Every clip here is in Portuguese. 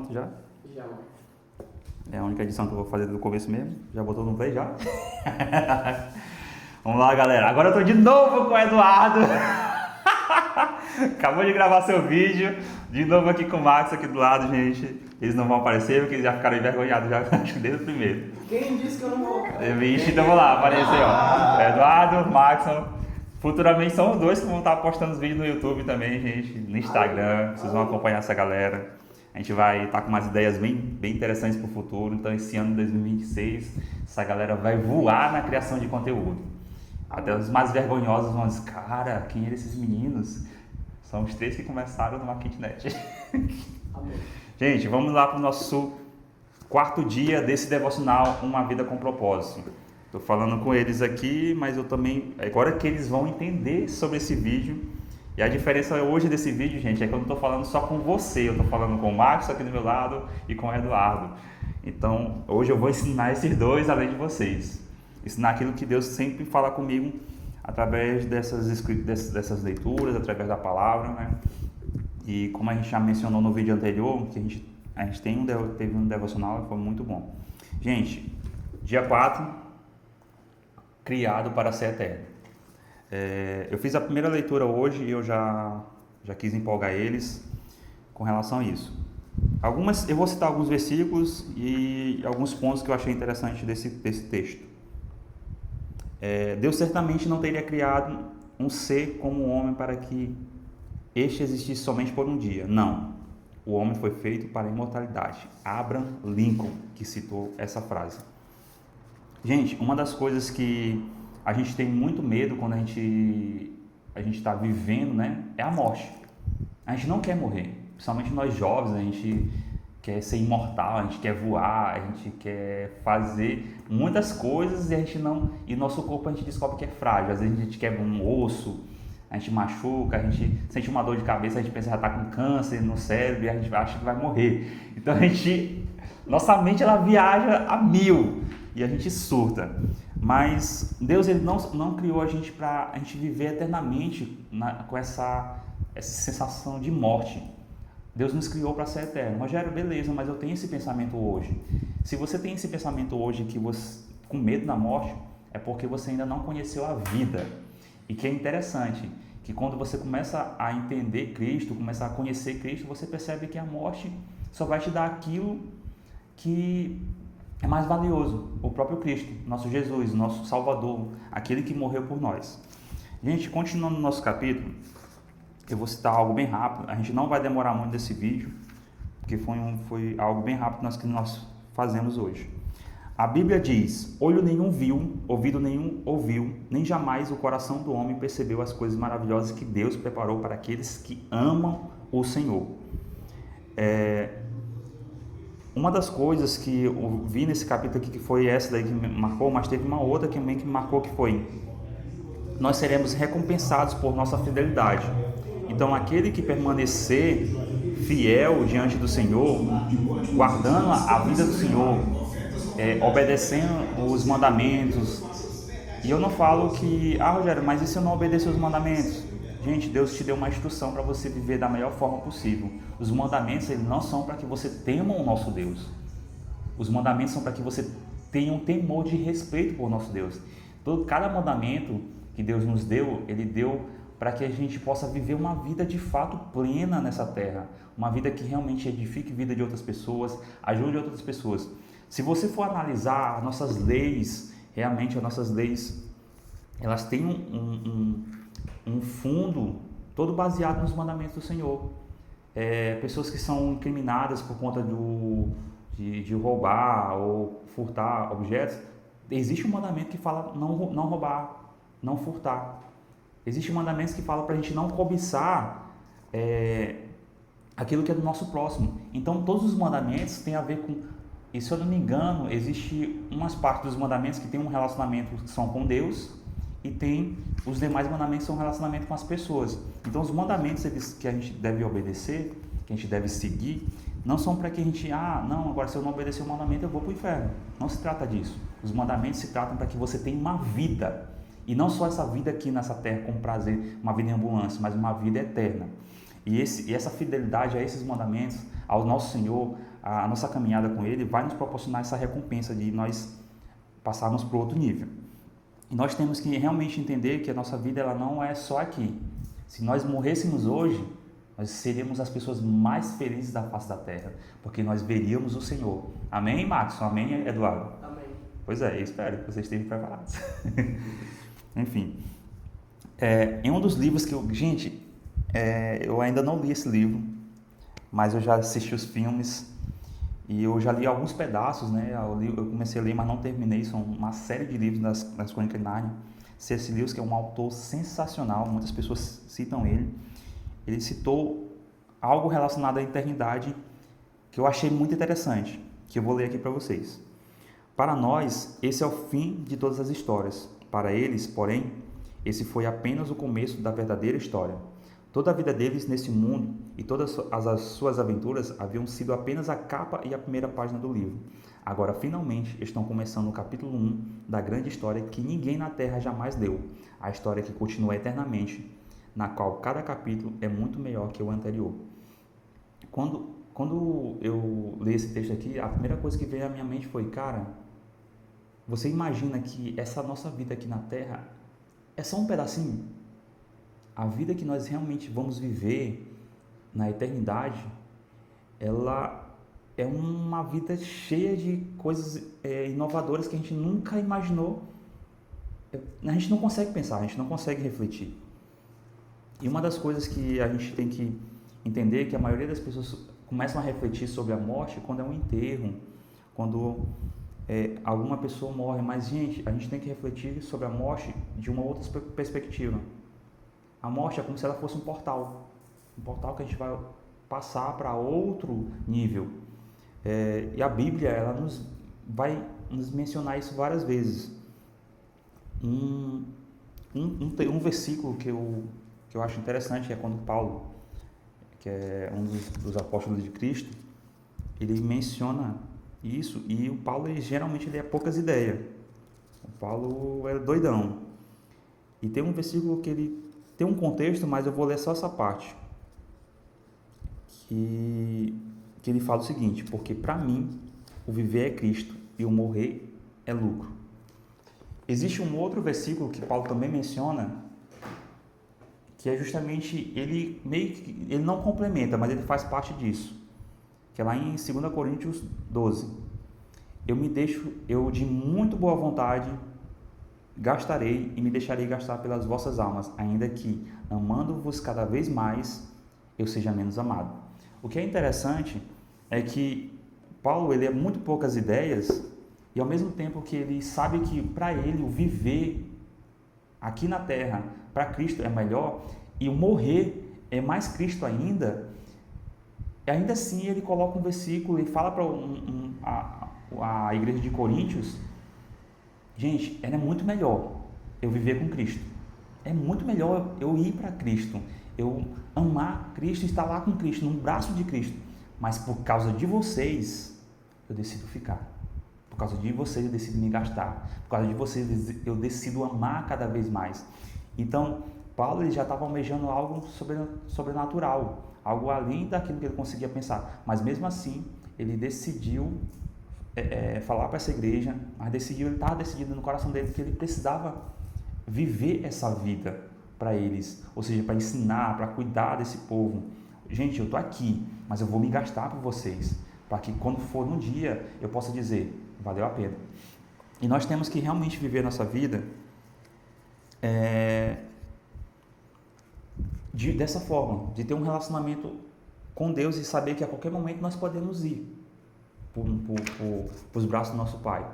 pronto já? Já. É a única edição que eu vou fazer do começo mesmo. Já botou no play já? Vamos lá, galera. Agora eu tô de novo com o Eduardo. Acabou de gravar seu vídeo. De novo aqui com o Max aqui do lado, gente. Eles não vão aparecer porque eles já ficaram envergonhados já desde o primeiro. Quem disse que eu não vou? Vixe, então vamos lá, apareceu, ó. Eduardo, Maxon. Futuramente são os dois que vão estar postando os vídeos no YouTube também, gente. No Instagram. Vocês vão acompanhar essa galera. A gente vai estar com umas ideias bem interessantes para o futuro. Então, esse ano de 2026, essa galera vai voar na criação de conteúdo. Até os mais vergonhosos vão dizer, cara, quem eram esses meninos? São os 3 que começaram numa kitnet. Gente, vamos lá para o nosso 4º dia desse devocional, Uma Vida com Propósito. Estou falando com eles aqui, mas eu também... Agora que eles vão entender sobre esse vídeo. E a diferença hoje desse vídeo, gente, é que eu não estou falando só com você. Eu estou falando com o Marcos aqui do meu lado e com o Eduardo. Então, hoje eu vou ensinar esses dois além de vocês. Ensinar aquilo que Deus sempre fala comigo através dessas leituras, através da palavra, né? E como a gente já mencionou no vídeo anterior, que a gente teve um devocional e foi muito bom. Gente, dia 4, criado para ser eterno. Eu fiz a primeira leitura hoje e eu já quis empolgar eles com relação a isso. Eu vou citar alguns versículos e alguns pontos que eu achei interessante desse texto. Deus certamente não teria criado um ser como o homem para que este existisse somente por um dia. Não. O homem foi feito para a imortalidade. Abraham Lincoln que citou essa frase. Gente, uma das coisas que a gente tem muito medo quando a gente está vivendo, né, é a morte. A gente não quer morrer, principalmente nós jovens, a gente quer ser imortal, a gente quer voar, a gente quer fazer muitas coisas e a gente não, e nosso corpo a gente descobre que é frágil. Às vezes a gente quebra um osso, a gente machuca, a gente sente uma dor de cabeça, a gente pensa que já está com câncer no cérebro e a gente acha que vai morrer. Então nossa mente ela viaja a 1000 e a gente surta. Mas Deus ele não criou a gente para a gente viver eternamente com essa sensação de morte. Deus nos criou para ser eterno. Rogério, beleza, mas eu tenho esse pensamento hoje. Se você tem esse pensamento hoje que você com medo da morte, é porque você ainda não conheceu a vida. E que é interessante, que quando você começa a entender Cristo, começa a conhecer Cristo, você percebe que a morte só vai te dar aquilo que é mais valioso, o próprio Cristo, nosso Jesus, nosso Salvador, aquele que morreu por nós. Gente, continuando no nosso capítulo, eu vou citar algo bem rápido, a gente não vai demorar muito nesse vídeo, porque foi algo bem rápido que nós fazemos hoje. A Bíblia diz, olho nenhum viu, ouvido nenhum ouviu, nem jamais o coração do homem percebeu as coisas maravilhosas que Deus preparou para aqueles que amam o Senhor. Uma das coisas que eu vi nesse capítulo aqui, que foi essa daí que me marcou, mas teve uma outra também que me marcou, que foi: nós seremos recompensados por nossa fidelidade. Então, aquele que permanecer fiel diante do Senhor, guardando a vida do Senhor, obedecendo os mandamentos. E eu não falo que, Rogério, mas e se eu não obedecer os mandamentos? Gente, Deus te deu uma instrução para você viver da melhor forma possível. Os mandamentos eles não são para que você tema o nosso Deus. Os mandamentos são para que você tenha um temor de respeito por nosso Deus. Cada mandamento que Deus nos deu, Ele deu para que a gente possa viver uma vida de fato plena nessa terra. Uma vida que realmente edifique a vida de outras pessoas, ajude outras pessoas. Se você for analisar as nossas leis, realmente as nossas leis, elas têm um fundo todo baseado nos mandamentos do Senhor. Pessoas que são incriminadas por conta de roubar ou furtar objetos, existe um mandamento que fala não roubar, não furtar. Existem mandamentos que falam para a gente não cobiçar aquilo que é do nosso próximo. Então todos os mandamentos têm a ver com, e se eu não me engano, existe umas partes dos mandamentos que tem um relacionamento que são com Deus, e tem os demais mandamentos que são um relacionamento com as pessoas. Então os mandamentos que a gente deve obedecer, que a gente deve seguir, não são para que a gente, agora se eu não obedecer o mandamento eu vou para o inferno. Não se trata disso. Os mandamentos se tratam para que você tenha uma vida, e não só essa vida aqui nessa terra com prazer, uma vida em ambulância, mas uma vida eterna. E essa fidelidade a esses mandamentos, ao nosso Senhor, a nossa caminhada com Ele vai nos proporcionar essa recompensa de nós passarmos para outro nível. E nós temos que realmente entender que a nossa vida ela não é só aqui. Se nós morrêssemos hoje, nós seríamos as pessoas mais felizes da face da terra, porque nós veríamos o Senhor. Amém, Max? Amém, Eduardo? Amém. Pois é, eu espero que vocês estejam preparados. Enfim, em um dos livros que eu... Gente, eu ainda não li esse livro, mas eu já assisti os filmes e eu já li alguns pedaços, né? Eu comecei a ler, mas não terminei. São uma série de livros das Crônicas de Nárnia. C.S. Lewis, que é um autor sensacional, muitas pessoas citam ele. Ele citou algo relacionado à eternidade que eu achei muito interessante, que eu vou ler aqui para vocês. Para nós, esse é o fim de todas as histórias. Para eles, porém, esse foi apenas o começo da verdadeira história. Toda a vida deles nesse mundo e todas as suas aventuras haviam sido apenas a capa e a primeira página do livro. Agora, finalmente, estão começando o capítulo 1 da grande história que ninguém na Terra jamais leu. A história que continua eternamente, na qual cada capítulo é muito melhor que o anterior. Quando eu li esse texto aqui, a primeira coisa que veio à minha mente foi, cara, você imagina que essa nossa vida aqui na Terra é só um pedacinho? A vida que nós realmente vamos viver na eternidade, ela é uma vida cheia de coisas inovadoras que a gente nunca imaginou. A gente não consegue pensar, a gente não consegue refletir. E uma das coisas que a gente tem que entender é que a maioria das pessoas começam a refletir sobre a morte quando é um enterro, quando alguma pessoa morre. Mas, gente, a gente tem que refletir sobre a morte de uma outra perspectiva. A morte é como se ela fosse um portal que a gente vai passar para outro nível. E a Bíblia ela vai nos mencionar isso várias vezes. Um versículo que eu acho interessante é quando Paulo, que é um dos apóstolos de Cristo, ele menciona isso, e o Paulo geralmente ele é poucas ideias. O Paulo é doidão. E tem um versículo que ele tem um contexto, mas eu vou ler só essa parte. Que ele fala o seguinte: porque para mim o viver é Cristo e o morrer é lucro. Existe um outro versículo que Paulo também menciona, que é justamente, ele não complementa, mas ele faz parte disso, que é lá em 2 Coríntios 12. Eu de muito boa vontade gastarei e me deixarei gastar pelas vossas almas, ainda que, amando-vos cada vez mais, eu seja menos amado. O que é interessante é que Paulo ele é muito poucas ideias, e ao mesmo tempo que ele sabe que para ele o viver aqui na terra para Cristo é melhor e o morrer é mais Cristo ainda assim ele coloca um versículo e fala para a igreja de Coríntios: gente, é muito melhor eu viver com Cristo, é muito melhor eu ir para Cristo, eu amar Cristo e estar lá com Cristo, no braço de Cristo, mas por causa de vocês eu decido ficar. Por causa de vocês eu decido me gastar. Por causa de vocês eu decido amar cada vez mais. Então, Paulo ele já estava almejando algo sobrenatural, algo além daquilo que ele conseguia pensar. Mas mesmo assim, ele decidiu falar para essa igreja, mas ele estava decidido no coração dele que ele precisava viver essa vida para eles. Ou seja, para ensinar, para cuidar desse povo. Gente, eu estou aqui, mas eu vou me gastar por vocês. Para que quando for no dia, eu possa dizer: valeu a pena. E nós temos que realmente viver nossa vida dessa forma, de ter um relacionamento com Deus e saber que a qualquer momento nós podemos ir para os braços do nosso Pai.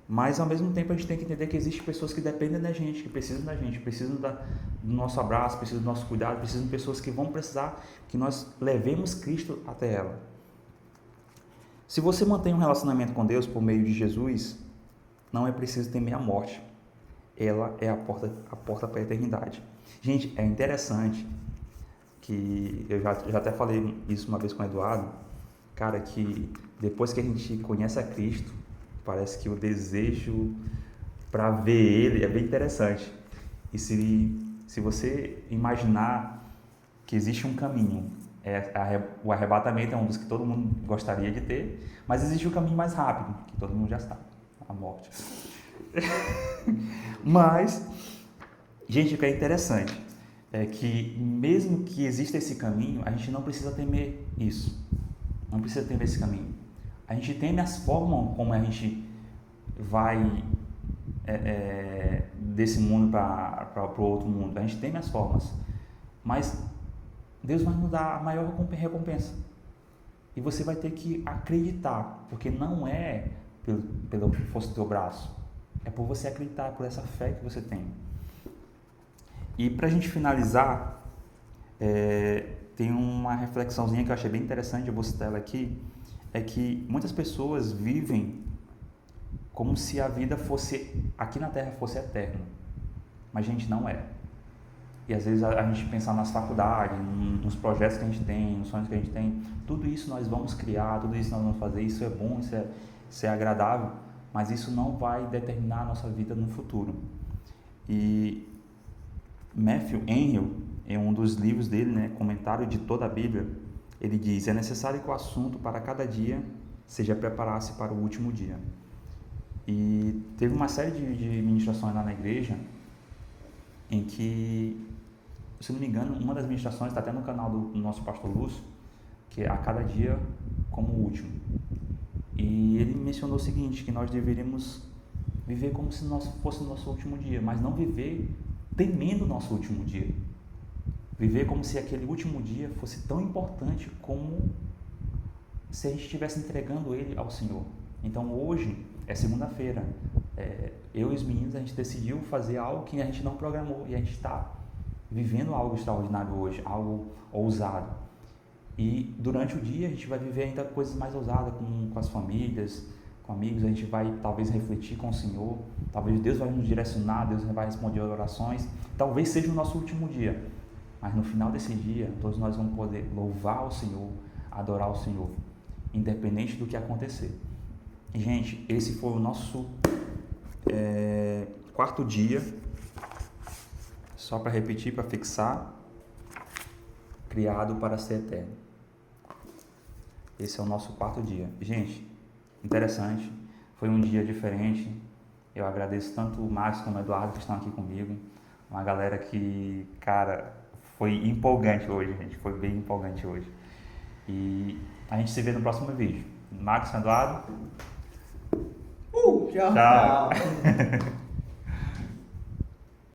Mas ao mesmo tempo a gente tem que entender que existem pessoas que dependem da gente, que precisam da gente, precisam do nosso abraço, precisam do nosso cuidado, precisam de pessoas que vão precisar que nós levemos Cristo até ela. Se você mantém um relacionamento com Deus por meio de Jesus, não é preciso temer a morte. Ela é a porta para a eternidade. Gente, é interessante que eu já até falei isso uma vez com o Eduardo, cara, que depois que a gente conhece a Cristo, parece que o desejo para ver Ele é bem interessante. E se você imaginar que existe um caminho O arrebatamento é um dos que todo mundo gostaria de ter, mas existe o caminho mais rápido, que todo mundo já sabe, a morte. Mas, gente, o que é interessante é que mesmo que exista esse caminho, a gente não precisa temer isso. Não precisa temer esse caminho. A gente teme as formas como a gente vai desse mundo para o outro mundo. A gente teme as formas. Mas Deus vai nos dar a maior recompensa. E você vai ter que acreditar, porque não é pela força do teu braço. É por você acreditar, por essa fé que você tem. E para a gente finalizar, tem uma reflexãozinha que eu achei bem interessante, eu vou citar ela aqui, é que muitas pessoas vivem como se a vida fosse, aqui na Terra fosse eterna, mas gente, não é. E às vezes a gente pensar nas faculdades, nos projetos que a gente tem, nos sonhos que a gente tem, tudo isso nós vamos criar, tudo isso nós vamos fazer, isso é bom, isso é agradável, mas isso não vai determinar a nossa vida no futuro. E Matthew Henry, em um dos livros dele, né, Comentário de toda a Bíblia, ele diz: é necessário que o assunto para cada dia seja preparar-se para o último dia. E teve uma série de ministrações lá na igreja em que, se não me engano, uma das ministrações está até no canal do nosso pastor Lúcio, que é a cada dia como o último. E ele mencionou o seguinte, que nós deveríamos viver como se fosse o nosso último dia, mas não viver temendo o nosso último dia. Viver como se aquele último dia fosse tão importante como se a gente estivesse entregando ele ao Senhor. Então hoje é segunda-feira, eu e os meninos, a gente decidiu fazer algo que a gente não programou e a gente está vivendo algo extraordinário hoje, algo ousado. E durante o dia a gente vai viver ainda coisas mais ousadas com as famílias, com amigos, a gente vai talvez refletir com o Senhor, talvez Deus vai nos direcionar, Deus vai responder orações, talvez seja o nosso último dia, mas no final desse dia todos nós vamos poder louvar o Senhor, adorar o Senhor, independente do que acontecer. E, gente, esse foi o nosso quarto dia, só para repetir, para fixar, criado para ser eterno. Esse é o nosso quarto dia. Gente, interessante, foi um dia diferente. Eu agradeço tanto o Max como o Eduardo que estão aqui comigo. Uma galera que, cara, foi empolgante hoje, gente. Foi bem empolgante hoje. E a gente se vê no próximo vídeo. Max, Eduardo. Tchau. Tchau.